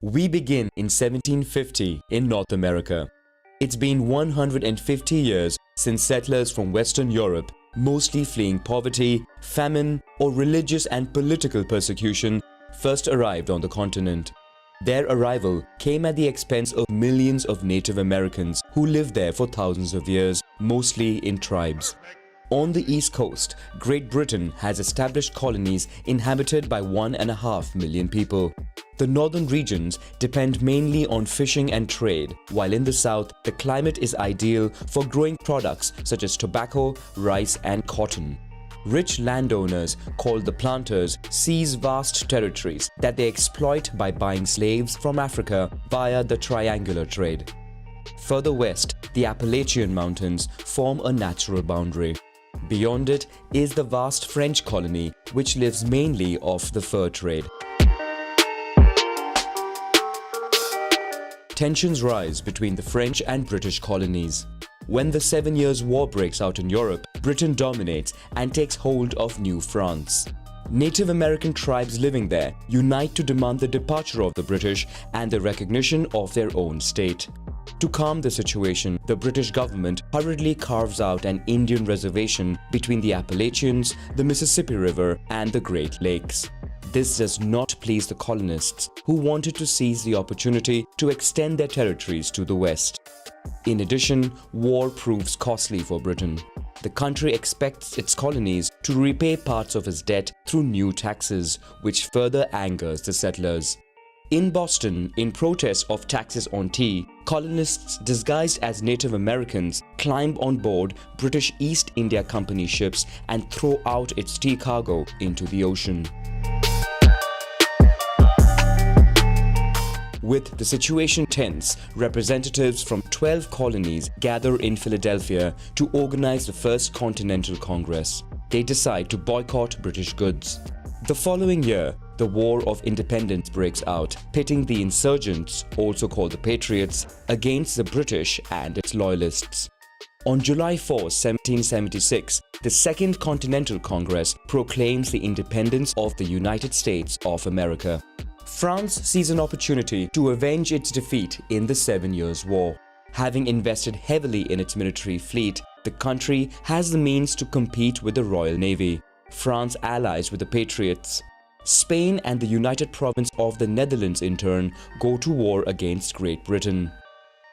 We begin in 1750 in North America. It's been 150 years since settlers from Western Europe, mostly fleeing poverty, famine, or religious and political persecution, first arrived on the continent. Their arrival came at the expense of millions of Native Americans who lived there for thousands of years, mostly in tribes. On the East Coast, Great Britain has established colonies inhabited by 1.5 million people. The northern regions depend mainly on fishing and trade, while in the south, the climate is ideal for growing products such as tobacco, rice, and cotton. Rich landowners, called the planters, seize vast territories that they exploit by buying slaves from Africa via the triangular trade. Further west, the Appalachian Mountains form a natural boundary. Beyond it is the vast French colony, which lives mainly off the fur trade. Tensions rise between the French and British colonies. When the 7 Years' War breaks out in Europe, Britain dominates and takes hold of New France. Native American tribes living there unite to demand the departure of the British and the recognition of their own state. To calm the situation, the British government hurriedly carves out an Indian reservation between the Appalachians, the Mississippi River, and the Great Lakes. This does not please the colonists, who wanted to seize the opportunity to extend their territories to the west. In addition, war proves costly for Britain. The country expects its colonies to repay parts of its debt through new taxes, which further angers the settlers. In Boston, in protest of taxes on tea, colonists disguised as Native Americans climb on board British East India Company ships and throw out its tea cargo into the ocean. With the situation tense, representatives from 12 colonies gather in Philadelphia to organize the First Continental Congress. They decide to boycott British goods. The following year, the War of Independence breaks out, pitting the insurgents, also called the Patriots, against the British and its loyalists. On July 4, 1776, the Second Continental Congress proclaims the independence of the United States of America. France sees an opportunity to avenge its defeat in the 7 Years' War. Having invested heavily in its military fleet, the country has the means to compete with the Royal Navy. France allies with the Patriots. Spain and the United Province of the Netherlands in turn go to war against Great Britain.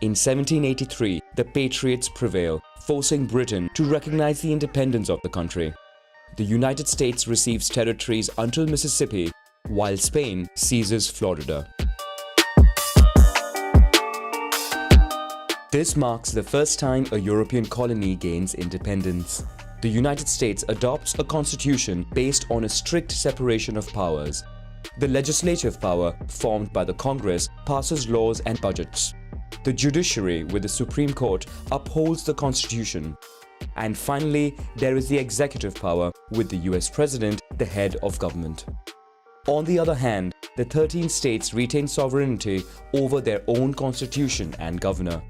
In 1783, the Patriots prevail, forcing Britain to recognize the independence of the country. The United States receives territories until Mississippi, while Spain seizes Florida. This marks the first time a European colony gains independence. The United States adopts a constitution based on a strict separation of powers. The legislative power, formed by the Congress, passes laws and budgets. The judiciary, with the Supreme Court, upholds the Constitution. And finally, there is the executive power, with the US President, the head of government. On the other hand, the 13 states retain sovereignty over their own constitution and governor.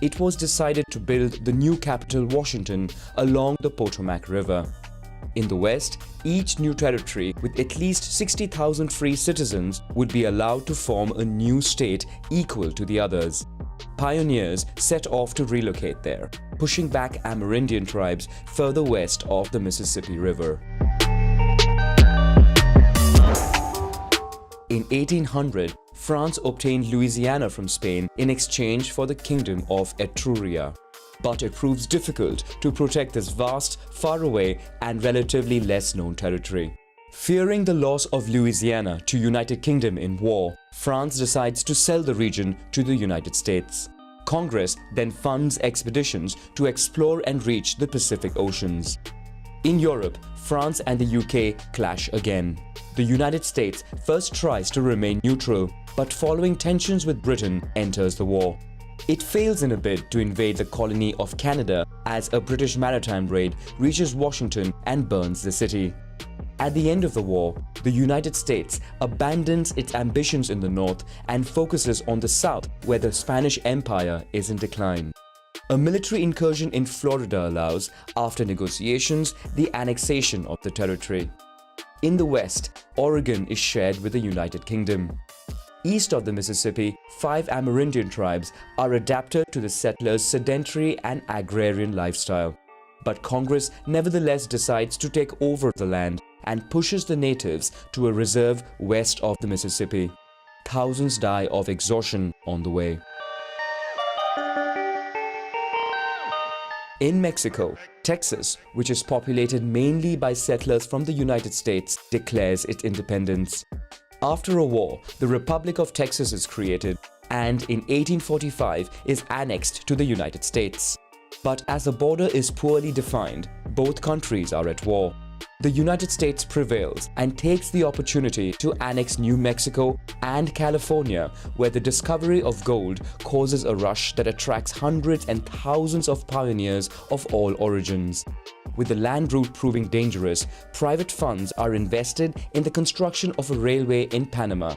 It was decided to build the new capital, Washington, along the Potomac River. In the west, each new territory with at least 60,000 free citizens would be allowed to form a new state equal to the others. Pioneers set off to relocate there, pushing back Amerindian tribes further west of the Mississippi River. In 1800, France obtained Louisiana from Spain in exchange for the Kingdom of Etruria. But it proves difficult to protect this vast, faraway, and relatively less-known territory. Fearing the loss of Louisiana to United Kingdom in war, France decides to sell the region to the United States. Congress then funds expeditions to explore and reach the Pacific Oceans. In Europe, France and the UK clash again. The United States first tries to remain neutral, but following tensions with Britain, enters the war. It fails in a bid to invade the colony of Canada as a British maritime raid reaches Washington and burns the city. At the end of the war, the United States abandons its ambitions in the north and focuses on the south, where the Spanish Empire is in decline. A military incursion in Florida allows, after negotiations, the annexation of the territory. In the west, Oregon is shared with the United Kingdom. East of the Mississippi, 5 Amerindian tribes are adapted to the settlers' sedentary and agrarian lifestyle. But Congress nevertheless decides to take over the land and pushes the natives to a reserve west of the Mississippi. Thousands die of exhaustion on the way. In Mexico, Texas, which is populated mainly by settlers from the United States, declares its independence. After a war, the Republic of Texas is created and in 1845 is annexed to the United States. But as the border is poorly defined, both countries are at war. The United States prevails and takes the opportunity to annex New Mexico and California, where the discovery of gold causes a rush that attracts hundreds and thousands of pioneers of all origins. With the land route proving dangerous, private funds are invested in the construction of a railway in Panama.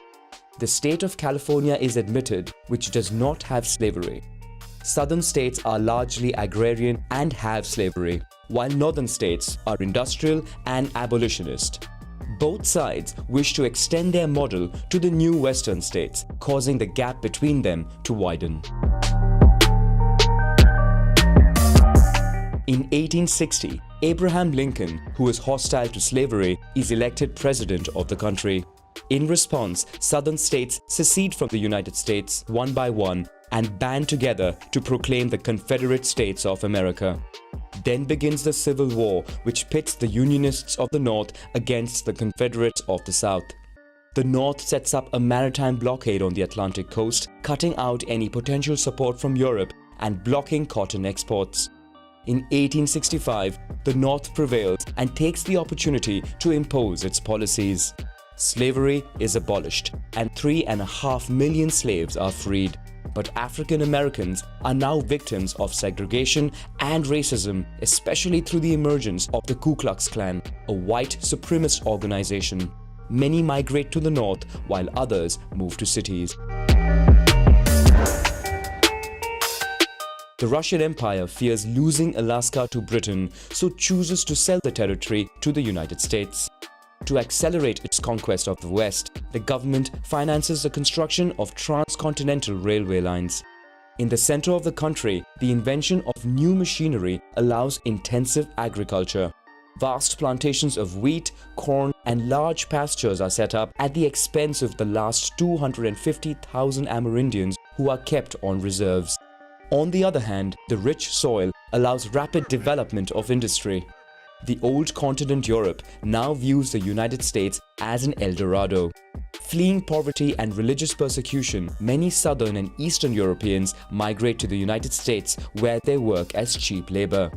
The state of California is admitted, which does not have slavery. Southern states are largely agrarian and have slavery, while northern states are industrial and abolitionist. Both sides wish to extend their model to the new western states, causing the gap between them to widen. In 1860, Abraham Lincoln, who is hostile to slavery, is elected president of the country. In response, southern states secede from the United States one by one and band together to proclaim the Confederate States of America. Then begins the Civil War, which pits the Unionists of the North against the Confederates of the South. The North sets up a maritime blockade on the Atlantic coast, cutting out any potential support from Europe and blocking cotton exports. In 1865, the North prevails and takes the opportunity to impose its policies. Slavery is abolished and 3.5 million slaves are freed. But African Americans are now victims of segregation and racism, especially through the emergence of the Ku Klux Klan, a white supremacist organization. Many migrate to the north while others move to cities. The Russian Empire fears losing Alaska to Britain, so chooses to sell the territory to the United States. To accelerate its conquest of the West, the government finances the construction of transcontinental railway lines. In the center of the country, the invention of new machinery allows intensive agriculture. Vast plantations of wheat, corn, and large pastures are set up at the expense of the last 250,000 Amerindians who are kept on reserves. On the other hand, the rich soil allows rapid development of industry. The old continent Europe now views the United States as an El Dorado. Fleeing poverty and religious persecution, many southern and eastern Europeans migrate to the United States where they work as cheap labor.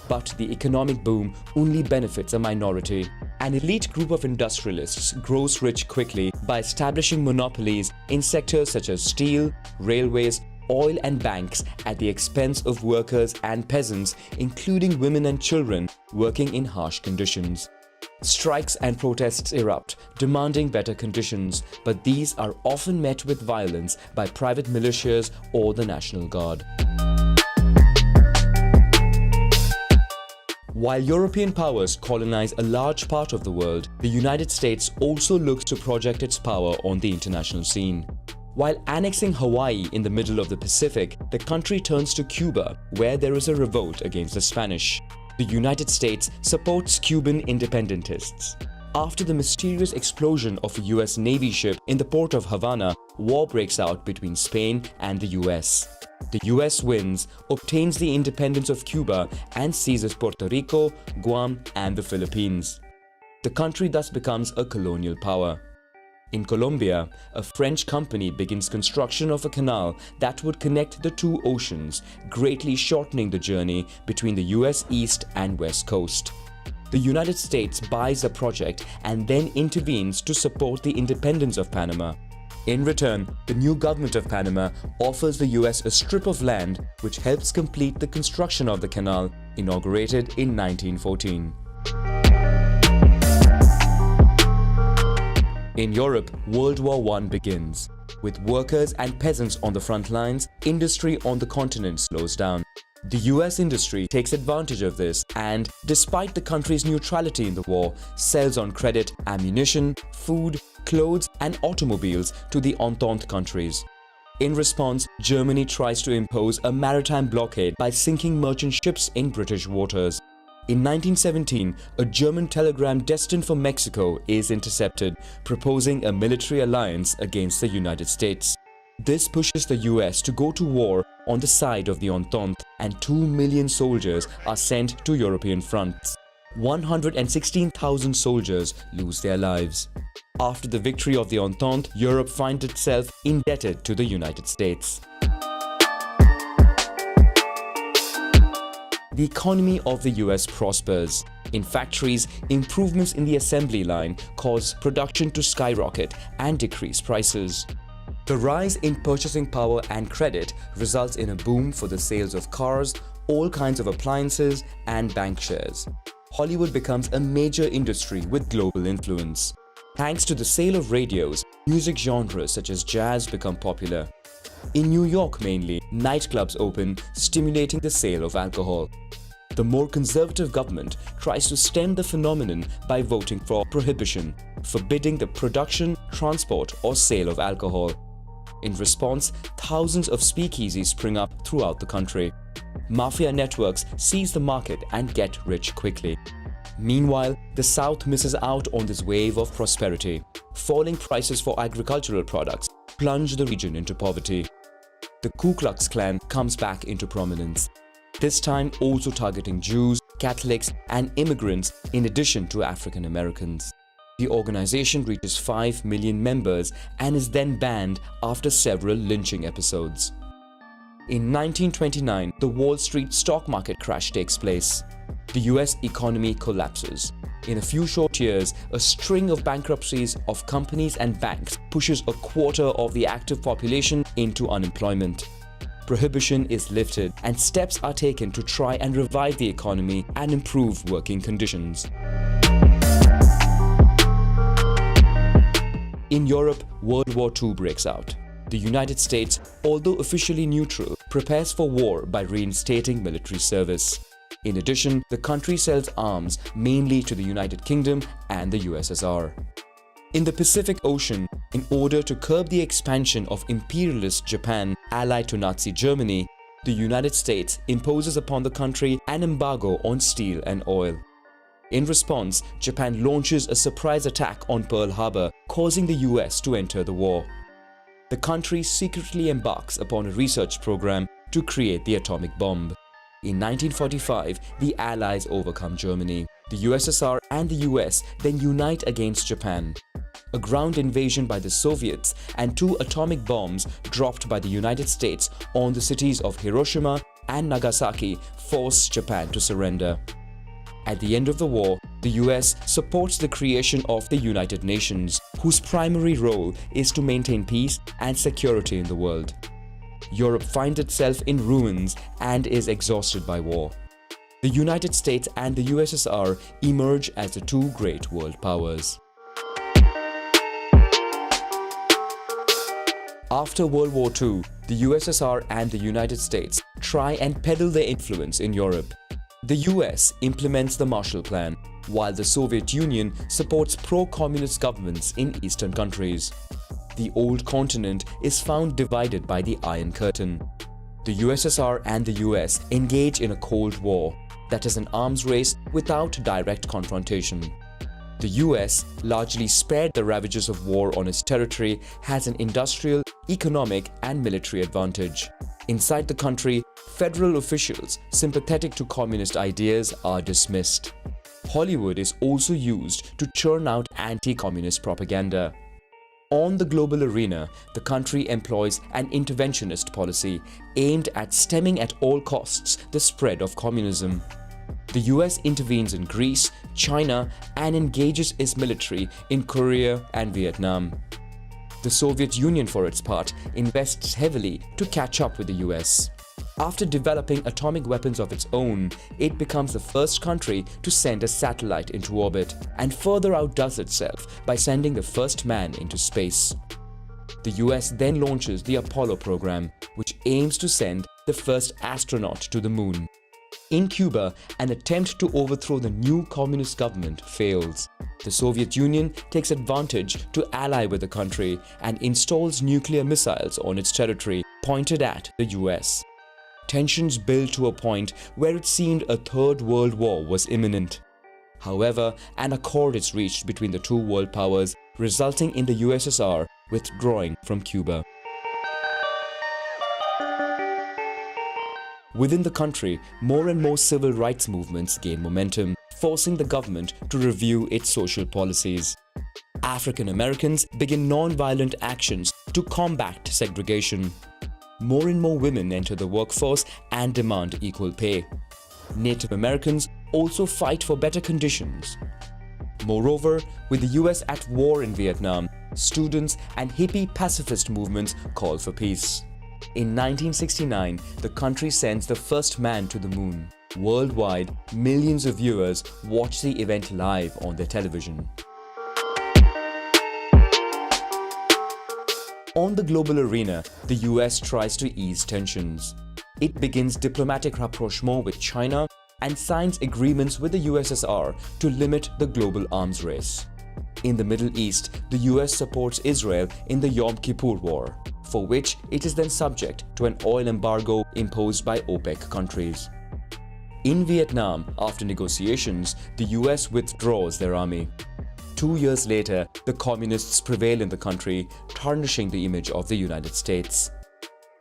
But the economic boom only benefits a minority. An elite group of industrialists grows rich quickly by establishing monopolies in sectors such as steel, railways, oil and banks at the expense of workers and peasants, including women and children working in harsh conditions. Strikes and protests erupt, demanding better conditions, but these are often met with violence by private militias or the National Guard. While European powers colonize a large part of the world, the United States also looks to project its power on the international scene. While annexing Hawaii in the middle of the Pacific, the country turns to Cuba, where there is a revolt against the Spanish. The United States supports Cuban independentists. After the mysterious explosion of a US Navy ship in the port of Havana, war breaks out between Spain and the US. The US wins, obtains the independence of Cuba, and seizes Puerto Rico, Guam, and the Philippines. The country thus becomes a colonial power. In Colombia, a French company begins construction of a canal that would connect the two oceans, greatly shortening the journey between the US East and West Coast. The United States buys the project and then intervenes to support the independence of Panama. In return, the new government of Panama offers the US a strip of land which helps complete the construction of the canal, inaugurated in 1914. In Europe, World War I begins. With workers and peasants on the front lines, industry on the continent slows down. The US industry takes advantage of this and, despite the country's neutrality in the war, sells on credit ammunition, food, clothes and automobiles to the Entente countries. In response, Germany tries to impose a maritime blockade by sinking merchant ships in British waters. In 1917, a German telegram destined for Mexico is intercepted, proposing a military alliance against the United States. This pushes the US to go to war on the side of the Entente, and 2 million soldiers are sent to European fronts. 116,000 soldiers lose their lives. After the victory of the Entente, Europe finds itself indebted to the United States. The economy of the US prospers. In factories, improvements in the assembly line cause production to skyrocket and decrease prices. The rise in purchasing power and credit results in a boom for the sales of cars, all kinds of appliances, and bank shares. Hollywood becomes a major industry with global influence. Thanks to the sale of radios, music genres such as jazz become popular. In New York mainly, nightclubs open, stimulating the sale of alcohol. The more conservative government tries to stem the phenomenon by voting for prohibition, forbidding the production, transport, or sale of alcohol. In response, thousands of speakeasies spring up throughout the country. Mafia networks seize the market and get rich quickly. Meanwhile, the South misses out on this wave of prosperity. Falling prices for agricultural products plunge the region into poverty. The Ku Klux Klan comes back into prominence, this time also targeting Jews, Catholics, and immigrants in addition to African Americans. The organization reaches 5 million members and is then banned after several lynching episodes. In 1929, the Wall Street stock market crash takes place. The US economy collapses. In a few short years, a string of bankruptcies of companies and banks pushes a quarter of the active population into unemployment. Prohibition is lifted and steps are taken to try and revive the economy and improve working conditions. In Europe, World War II breaks out. The United States, although officially neutral, prepares for war by reinstating military service. In addition, the country sells arms mainly to the United Kingdom and the USSR. In the Pacific Ocean, in order to curb the expansion of imperialist Japan allied to Nazi Germany, the United States imposes upon the country an embargo on steel and oil. In response, Japan launches a surprise attack on Pearl Harbor, causing the US to enter the war. The country secretly embarks upon a research program to create the atomic bomb. In 1945, the Allies overcome Germany. The USSR and the US then unite against Japan. A ground invasion by the Soviets and 2 atomic bombs dropped by the United States on the cities of Hiroshima and Nagasaki force Japan to surrender. At the end of the war, the US supports the creation of the United Nations, whose primary role is to maintain peace and security in the world. Europe finds itself in ruins and is exhausted by war. The United States and the USSR emerge as the 2 great world powers. After World War II, the USSR and the United States try and peddle their influence in Europe. The US implements the Marshall Plan, while the Soviet Union supports pro-communist governments in Eastern countries. The old continent is found divided by the Iron Curtain. The USSR and the US engage in a Cold War, that is an arms race without direct confrontation. The US, largely spared the ravages of war on its territory, has an industrial, economic, and military advantage. Inside the country, federal officials sympathetic to communist ideas are dismissed. Hollywood is also used to churn out anti-communist propaganda. On the global arena, the country employs an interventionist policy aimed at stemming at all costs the spread of communism. The US intervenes in Greece, China, and engages its military in Korea and Vietnam. The Soviet Union, for its part, invests heavily to catch up with the US. After developing atomic weapons of its own, it becomes the first country to send a satellite into orbit and further outdoes itself by sending the first man into space. The US then launches the Apollo program, which aims to send the first astronaut to the moon. In Cuba, an attempt to overthrow the new communist government fails. The Soviet Union takes advantage to ally with the country and installs nuclear missiles on its territory pointed at the US. Tensions build to a point where it seemed a third world war was imminent. However, an accord is reached between the two world powers, resulting in the USSR withdrawing from Cuba. Within the country, more and more civil rights movements gain momentum, forcing the government to review its social policies. African Americans begin non-violent actions to combat segregation. More and more women enter the workforce and demand equal pay. Native Americans also fight for better conditions. Moreover, with the US at war in Vietnam, students and hippie pacifist movements call for peace. In 1969, the country sends the first man to the moon. Worldwide, millions of viewers watch the event live on their television. On the global arena, the US tries to ease tensions. It begins diplomatic rapprochement with China and signs agreements with the USSR to limit the global arms race. In the Middle East, the US supports Israel in the Yom Kippur War, for which it is then subject to an oil embargo imposed by OPEC countries. In Vietnam, after negotiations, the US withdraws their army. 2 years later, the communists prevail in the country, tarnishing the image of the United States.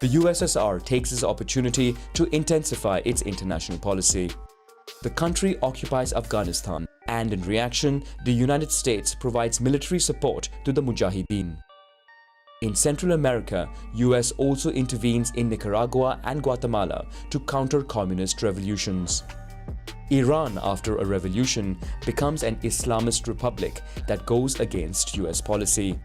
The USSR takes this opportunity to intensify its international policy. The country occupies Afghanistan, and in reaction, the United States provides military support to the Mujahideen. In Central America, US also intervenes in Nicaragua and Guatemala to counter communist revolutions. Iran, after a revolution, becomes an Islamist republic that goes against US policy.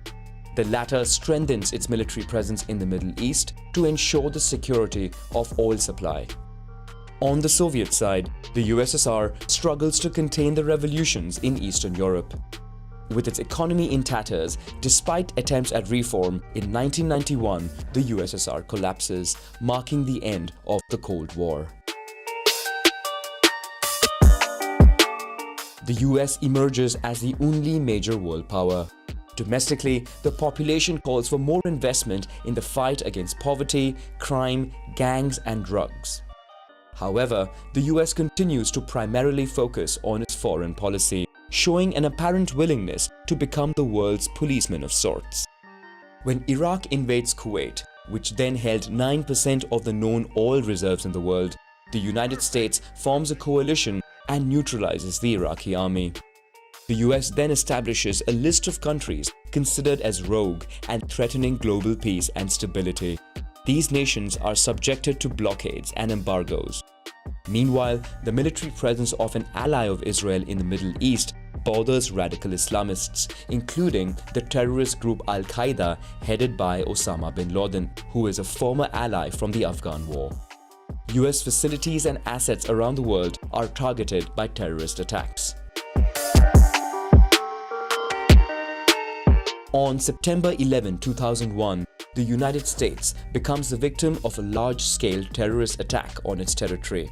The latter strengthens its military presence in the Middle East to ensure the security of oil supply. On the Soviet side, the USSR struggles to contain the revolutions in Eastern Europe. With its economy in tatters, despite attempts at reform, in 1991, the USSR collapses, marking the end of the Cold War. The US emerges as the only major world power. Domestically, the population calls for more investment in the fight against poverty, crime, gangs, and drugs. However, the US continues to primarily focus on its foreign policy, showing an apparent willingness to become the world's policeman of sorts. When Iraq invades Kuwait, which then held 9% of the known oil reserves in the world, the United States forms a coalition and neutralizes the Iraqi army. The US then establishes a list of countries considered as rogue and threatening global peace and stability. These nations are subjected to blockades and embargoes. Meanwhile, the military presence of an ally of Israel in the Middle East bothers radical Islamists, including the terrorist group Al-Qaeda headed by Osama bin Laden, who is a former ally from the Afghan War. US facilities and assets around the world are targeted by terrorist attacks. On September 11, 2001, the United States becomes the victim of a large-scale terrorist attack on its territory.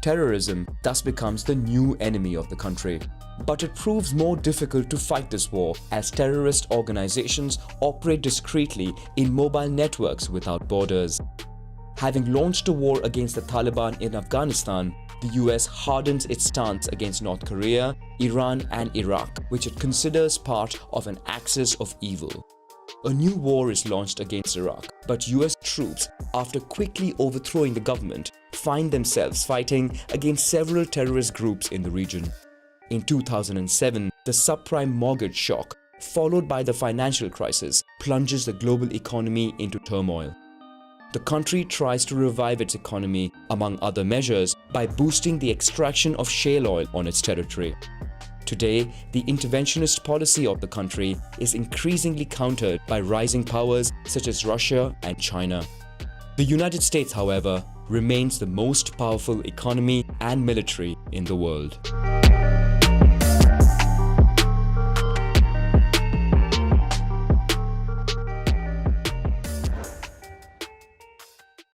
Terrorism thus becomes the new enemy of the country. But it proves more difficult to fight this war as terrorist organizations operate discreetly in mobile networks without borders. Having launched a war against the Taliban in Afghanistan, the US hardens its stance against North Korea, Iran and Iraq, which it considers part of an axis of evil. A new war is launched against Iraq, but US troops, after quickly overthrowing the government, find themselves fighting against several terrorist groups in the region. In 2007, the subprime mortgage shock, followed by the financial crisis, plunges the global economy into turmoil. The country tries to revive its economy, among other measures, by boosting the extraction of shale oil on its territory. Today, the interventionist policy of the country is increasingly countered by rising powers such as Russia and China. The United States, however, remains the most powerful economy and military in the world.